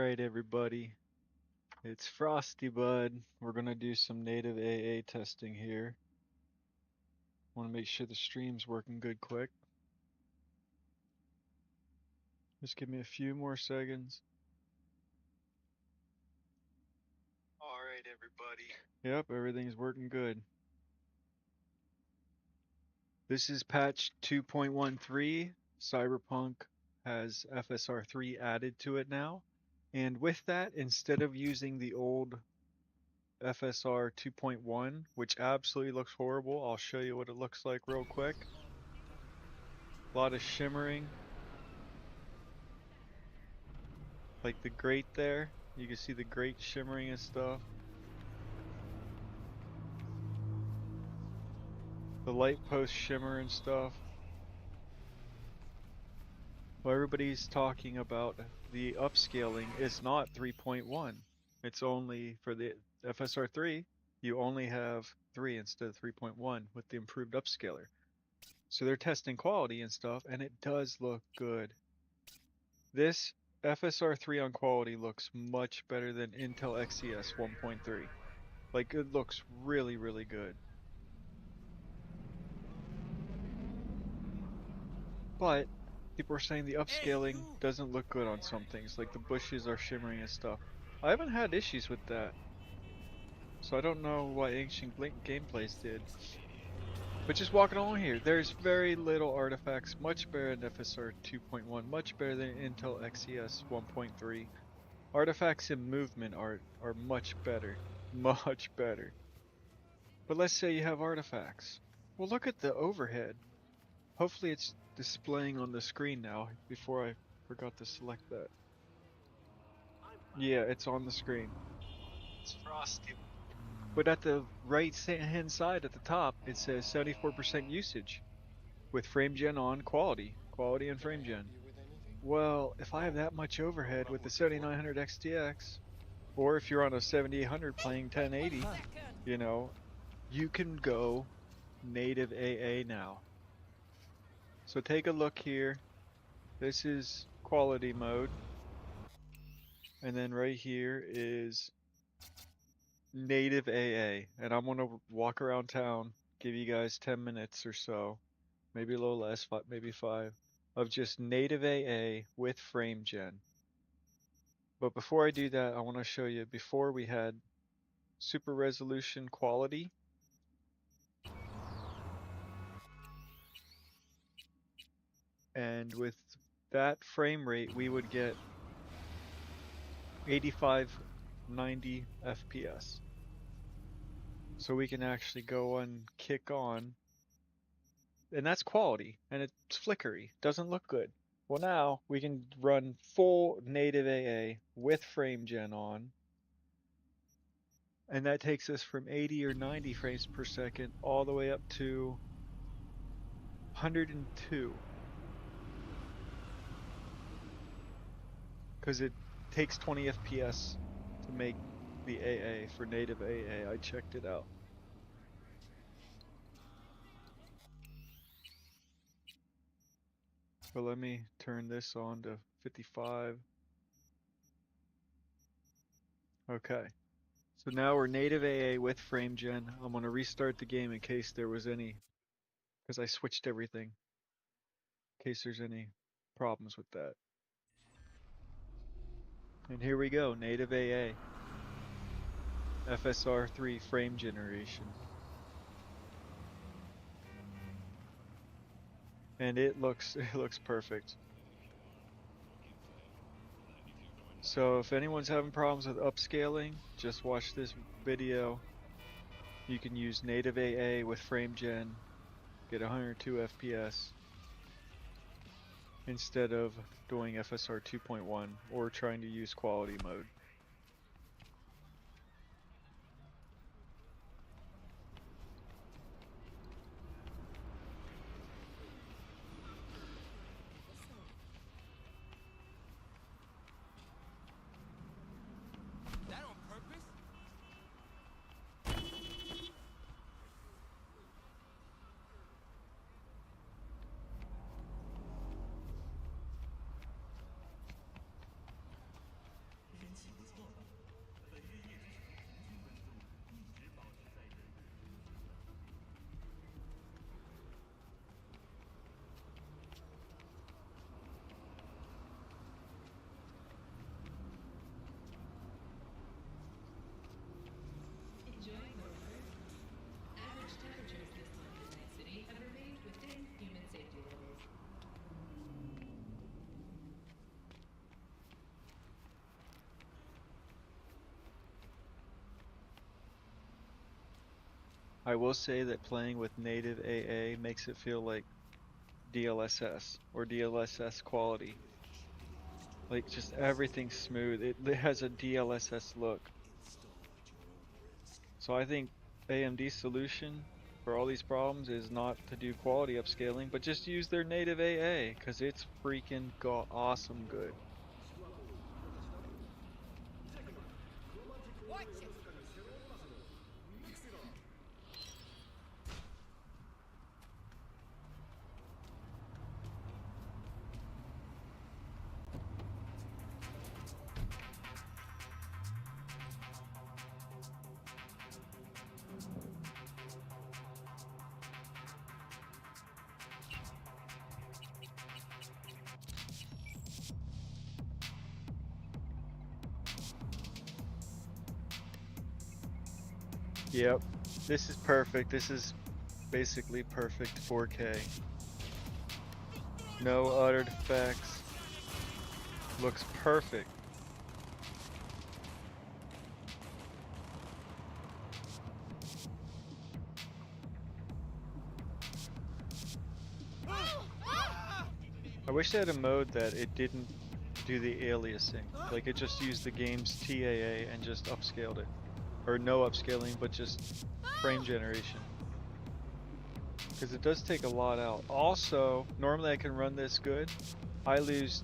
Alright, everybody. It's Frosty Bud. We're gonna do some native AA testing here. Want to make sure the stream's working good quick. Just give me a few more seconds. Alright, everybody. Yep, everything's working good. This is patch 2.13. Cyberpunk has FSR3 added to it now. And with that, instead of using the old FSR 2.1, which absolutely looks horrible, I'll show you what it looks like real quick. A lot of shimmering. Like the grate there. You can see the grate shimmering and stuff. The light post shimmer and stuff. Well, everybody's talking about the upscaling is not 3.1. It's only for the FSR3, you only have 3 instead of 3.1 with the improved upscaler. So they're testing quality and stuff, and it does look good. This FSR3 on quality looks much better than Intel XES 1.3. Like, it looks really, really good. But people are saying the upscaling doesn't look good on some things, like the bushes are shimmering and stuff. I haven't had issues with that, so I don't know what Ancient Gameplays did. But just walking along here, there's very little artifacts, much better than FSR 2.1, much better than Intel XES 1.3. Artifacts and movement art are much better, much better. But let's say you have artifacts. Well, look at the overhead. Hopefully it's displaying on the screen now before I forgot to select that. Yeah, it's on the screen. It's Frosty. But at the right hand side at the top, it says 74% usage with frame gen on quality and frame gen. Well, if I have that much overhead with the 7900 XTX, or if you're on a 7800 playing 1080, you know, you can go native AA now. So take a look here. This is quality mode. And then right here is native AA. And I'm gonna walk around town, give you guys 10 minutes or so, maybe a little less, maybe 5, of just native AA with frame gen. But before I do that, I want to show you, before we had super resolution quality. And with that frame rate, we would get 85, 90 FPS. So we can actually go and kick on. And that's quality. And it's flickery. Doesn't look good. Well, now we can run full native AA with frame gen on. And that takes us from 80 or 90 frames per second all the way up to 102. Because it takes 20 FPS to make the AA for native AA. I checked it out. But let me turn this on to 55. Okay. So now we're native AA with frame gen. I'm going to restart the game in case there was any, because I switched everything, in case there's any problems with that. And here we go, native AA. FSR3 frame generation. And it looks perfect. So if anyone's having problems with upscaling, just watch this video. You can use native AA with frame gen, get 102 FPS instead of doing FSR 2.1 or trying to use quality mode. I will say that playing with native AA makes it feel like DLSS or DLSS quality. Like just everything's smooth. It has a DLSS look. So I think AMD's solution for all these problems is not to do quality upscaling, but just use their native AA because it's freaking awesome good. Yep, this is perfect. This is basically perfect 4K. No uttered effects. Looks perfect. I wish they had a mode that it didn't do the aliasing. Like it just used the game's TAA and just upscaled it. Or no upscaling, but just frame generation. Because it does take a lot out. Also, normally I can run this good. I lose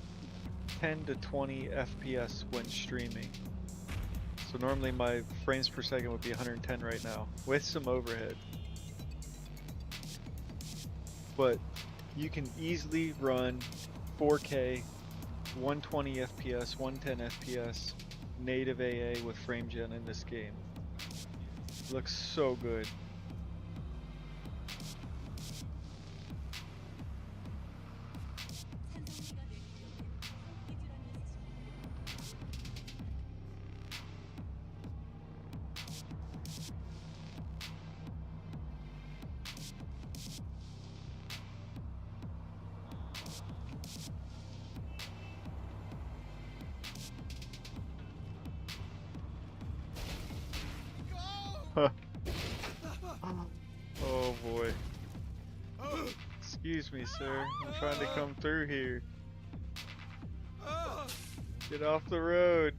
10 to 20 FPS when streaming. So normally my frames per second would be 110 right now, with some overhead. But you can easily run 4K, 120 FPS, 110 FPS, native AA with frame gen in this game. Looks so good. Oh boy. Excuse me, sir. I'm trying to come through here. Get off the road.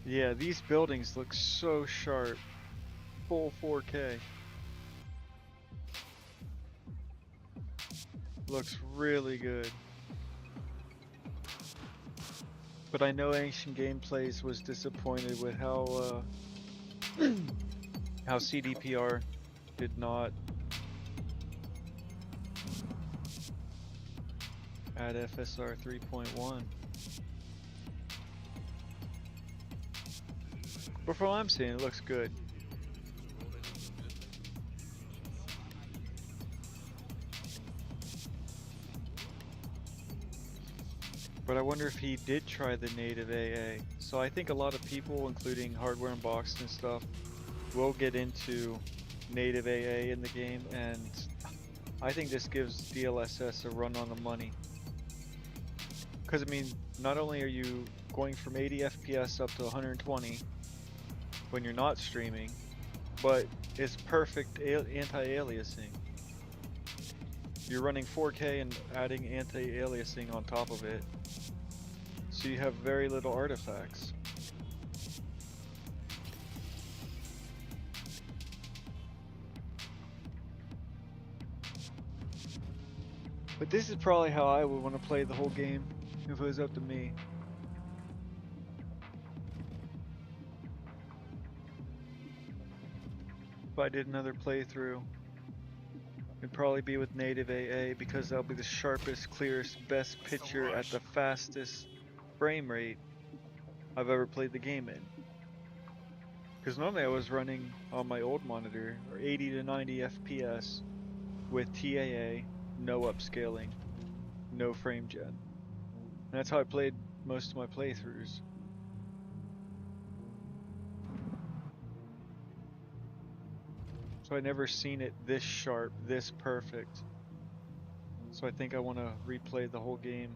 Yeah, these buildings look so sharp. Full 4K. Looks really good. But I know Ancient Gameplays was disappointed with how how CDPR did not add FSR 3.1. But from what I'm seeing, it looks good. But I wonder if he did try the native AA. So I think a lot of people, including Hardware Unboxed and stuff, will get into native AA in the game, and I think this gives DLSS a run on the money. Because, I mean, not only are you going from 80 FPS up to 120 when you're not streaming, but it's perfect anti-aliasing. You're running 4K and adding anti-aliasing on top of it, so you have very little artifacts. But this is probably how I would want to play the whole game if it was up to me. If I did another playthrough, it'd probably be with native AA because that'll be the sharpest, clearest, best picture at the fastest frame rate I've ever played the game in. Because normally I was running on my old monitor, or 80 to 90 FPS with TAA, no upscaling, no frame gen. And that's how I played most of my playthroughs. So I never seen it this sharp, this perfect. So I think I want to replay the whole game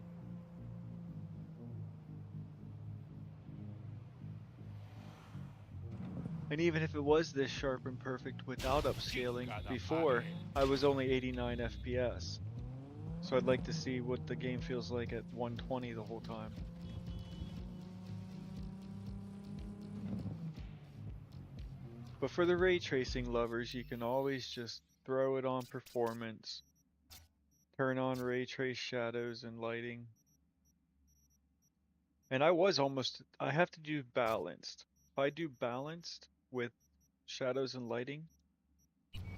And even if it was this sharp and perfect without upscaling, before I was only 89 FPS. So I'd like to see what the game feels like at 120 the whole time. But for the ray tracing lovers, you can always just throw it on performance, turn on ray trace shadows and lighting. And I have to do balanced. If I do balanced with shadows and lighting,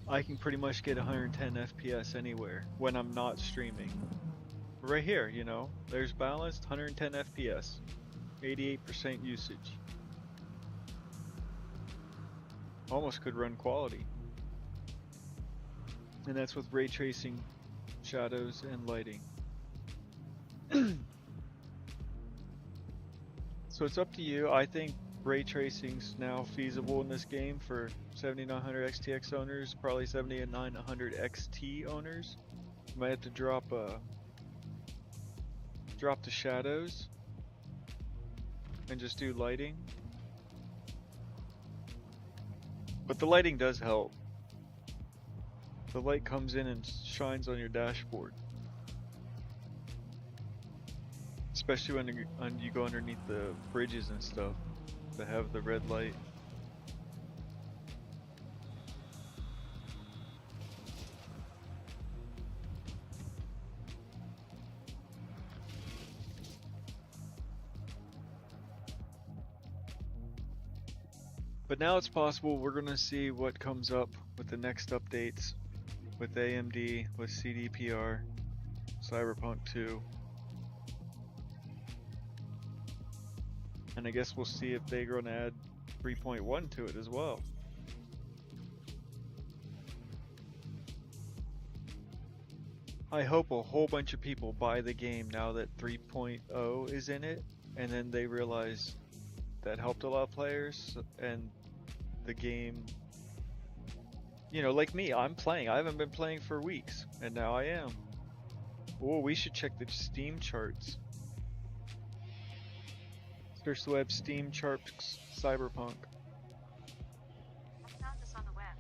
I can pretty much get 110 FPS anywhere when I'm not streaming. Right here, you know, there's balanced 110 FPS, 88% usage. Almost could run quality. And that's with ray tracing, shadows, and lighting. So it's up to you. I think ray tracing's now feasible in this game for 7900 XTX owners, probably 7900 XT owners. You might have to drop the shadows and just do lighting. But the lighting does help. The light comes in and shines on your dashboard. Especially when you go underneath the bridges and stuff that have the red light. But now it's possible we're going to see what comes up with the next updates with AMD, with CDPR, Cyberpunk 2. And I guess we'll see if they're going to add 3.1 to it as well. I hope a whole bunch of people buy the game now that 3.0 is in it, and then they realize that helped a lot of players, and the game, you know, like me, I'm playing. I haven't been playing for weeks, and now I am. Oh, we should check the Steam charts. Search the web, Steam charts, Cyberpunk. I found this on the web.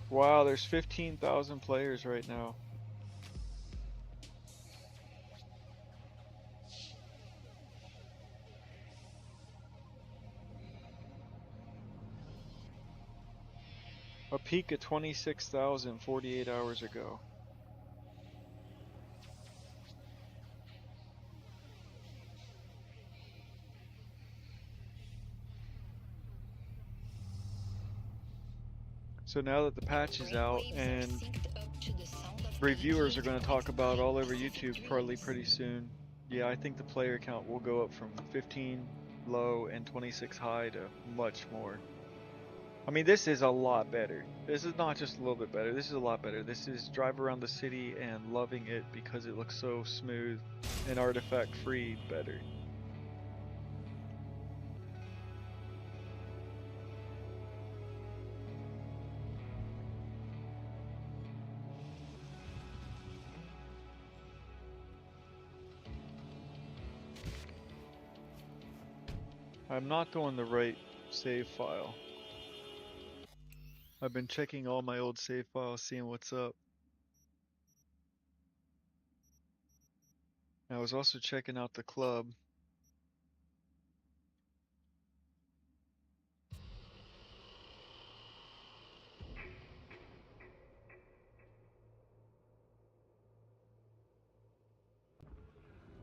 Wow, there's 15,000 players right now. A peak of 26,000 48 hours ago. So now that the patch is out and reviewers are going to talk about all over YouTube probably pretty soon, yeah, I think the player count will go up from 15 low and 26 high to much more. I mean, this is a lot better. This is not just a little bit better. This is a lot better. This is drive around the city and loving it because it looks so smooth and artifact free better. I'm not doing the right save file. I've been checking all my old save files, seeing what's up. I was also checking out the club.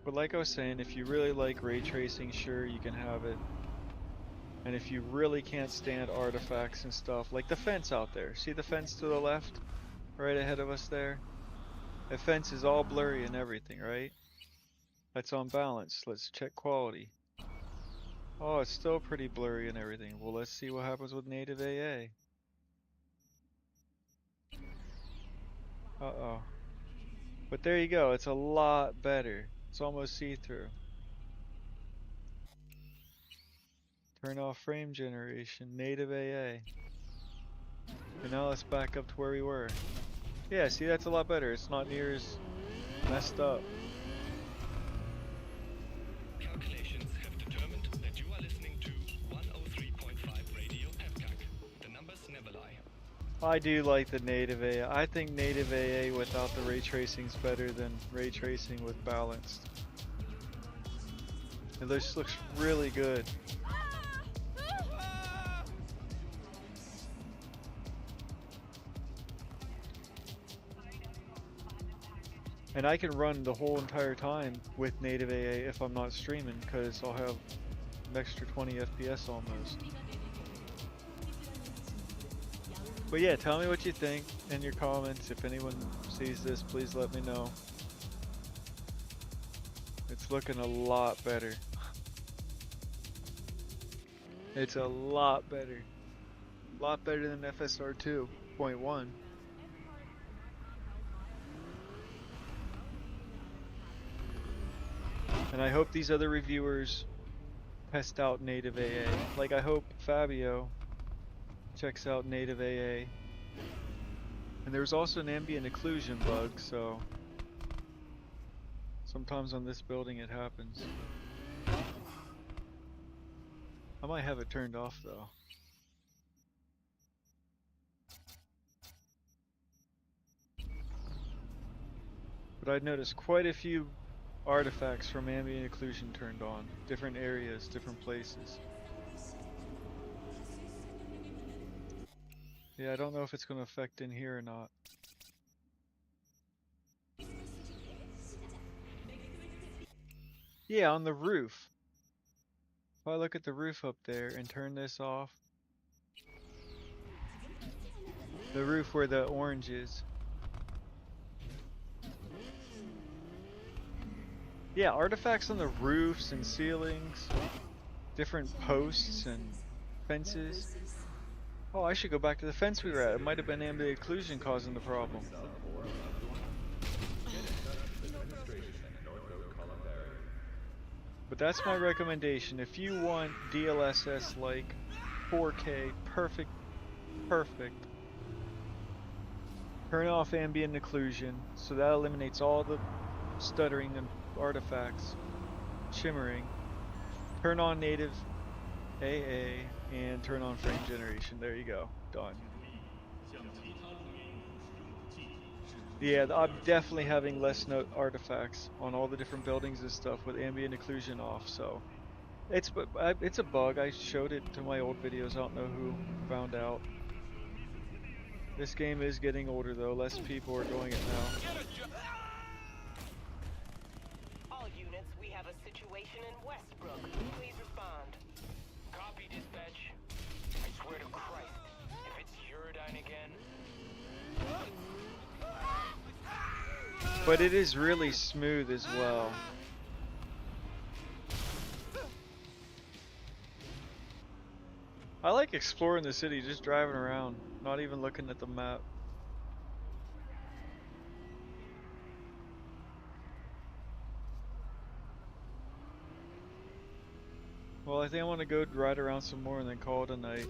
But like I was saying, if you really like ray tracing, sure, you can have it. And if you really can't stand artifacts and stuff, like the fence out there. See the fence to the left? Right ahead of us there? The fence is all blurry and everything, right? That's on balance. Let's check quality. Oh, it's still pretty blurry and everything. Well, let's see what happens with native AA. Uh-oh. But there you go. It's a lot better. It's almost see-through. Turn off frame generation, native AA. And now let's back up to where we were. Yeah, see, that's a lot better. It's not near as messed up. Calculations have determined that you are I do like the native AA. I think native AA without the ray tracing is better than ray tracing with balanced. And this looks really good. And I can run the whole entire time with native AA if I'm not streaming, because I'll have an extra 20 FPS almost. But yeah, tell me what you think in your comments. If anyone sees this, please let me know. It's looking a lot better. It's a lot better. A lot better than FSR 2.1. And I hope these other reviewers test out native AA. Like, I hope Fabio checks out native AA. And there's also an ambient occlusion bug, so sometimes on this building it happens. I might have it turned off though. But I'd noticed quite a few artifacts from ambient occlusion turned on. Different areas, different places. Yeah, I don't know if it's going to affect in here or not. Yeah, on the roof. If I look at the roof up there and turn this off. The roof where the orange is. Yeah, artifacts on the roofs and ceilings. Different posts and fences. Oh, I should go back to the fence we were at. It might have been ambient occlusion causing the problem. But that's my recommendation. If you want DLSS like 4K, perfect, turn off ambient occlusion, so that eliminates all the stuttering and artifacts, shimmering. Turn on native AA and turn on frame generation. There you go. Done. Yeah, I'm definitely having less note artifacts on all the different buildings and stuff with ambient occlusion off, so it's a bug. I showed it to my old videos. I don't know who found out. This game is getting older though. Less people are doing it now. All units, we have a situation in Westbrook. Please respond. Copy, dispatch. I swear to Christ, if it's Uridine again. But it is really smooth as well. I like exploring the city, just driving around, not even looking at the map. Well, I think I want to go ride around some more and then call it a night.